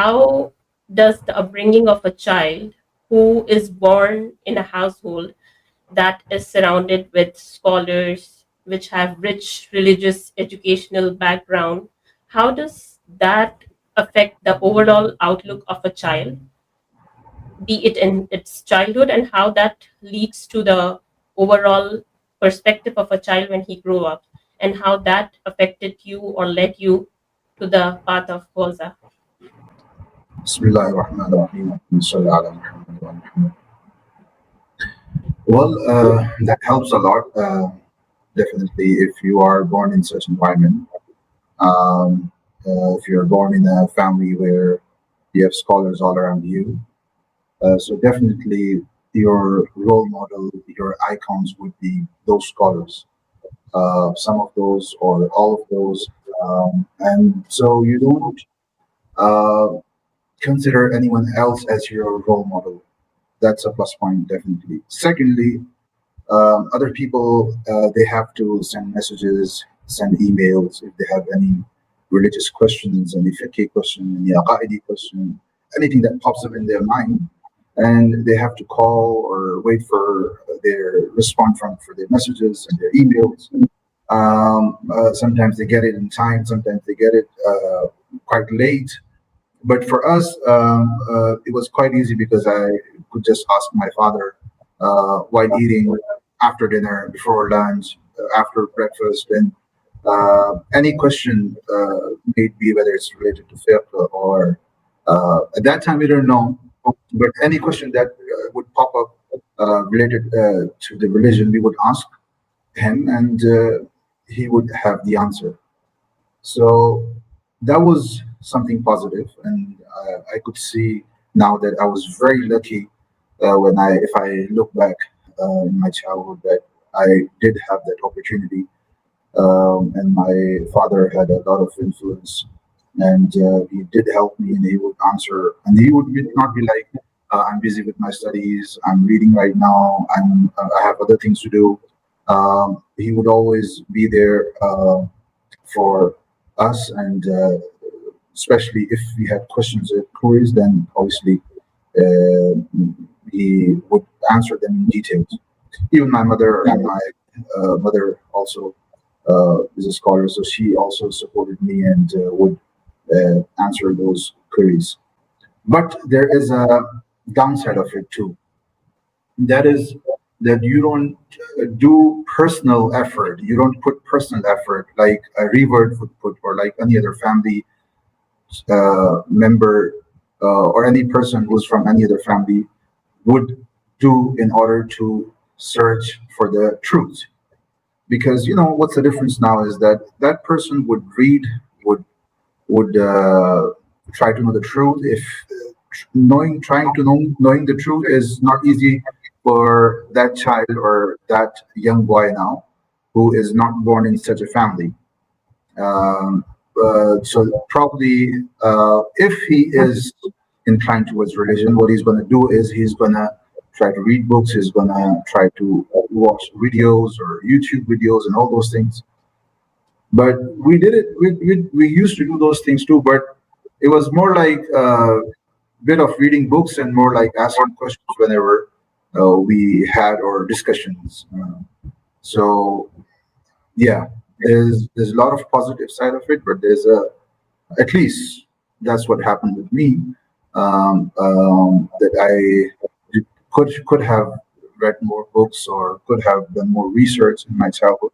how does the upbringing of a child who is born in a household that is surrounded with scholars which have rich religious educational background, how does that affect the overall outlook of a child, be it in its childhood, and how that leads to the overall perspective of a child when he grew up, and how that affected you or led you to the path of Hawza? Bismillahir Rahmanir Rahim. Salli ala Muhammad wa Muhammad. Well, that helps a lot. Definitely, if you are born in such environment, if you're born in a family where you have scholars all around you, so definitely your role model, your icons would be those scholars. Some of those or all of those, and so you don't uh, consider anyone else as your role model. That's a plus point, definitely. Secondly, other people they have to send messages, send emails if they have any religious questions, any fiqh question, any aqaidi question, anything that pops up in their mind, and they have to call or wait for their response from for their messages and their emails. Sometimes they get it in time, sometimes they get it quite late. But for us, it was quite easy because I could just ask my father while eating, after dinner, before lunch, after breakfast, and any question may be whether it's related to fiqh or at that time we don't know, but any question that would pop up related to the religion, we would ask him, and he would have the answer. So that was something positive, and I could see now that I was very lucky when if I look back in my childhood, that I did have that opportunity, and my father had a lot of influence, and he did help me, and he would answer, and he would not be like, "I'm busy with my studies. I'm reading right now. I have other things to do." He would always be there for us, and especially if we had questions or queries, then obviously uh, he would answer them in details. Even my mother and my mother also is a scholar, so she also supported me and would answer those queries. But there is a downside of it too. That is that you don't do personal effort. You don't put personal effort like a revert would put, or like any other family member or any person who's from any other family would do in order to search for the truth. Because what's the difference now is that that person would read, would try to know the truth. If trying to knowing the truth is not easy for that child or that young boy now, who is not born in such a family. Um, so probably, if he is inclined towards religion, what he's going to do is he's going to try to read books. He's going to try to watch videos or YouTube videos and all those things. But we did it. We used to do those things too, but it was more like a bit of reading books and more like asking questions whenever we had our discussions. So yeah, there's a lot of positive side of it, but there's a at least that's what happened with me. That I could have read more books or could have done more research in my childhood.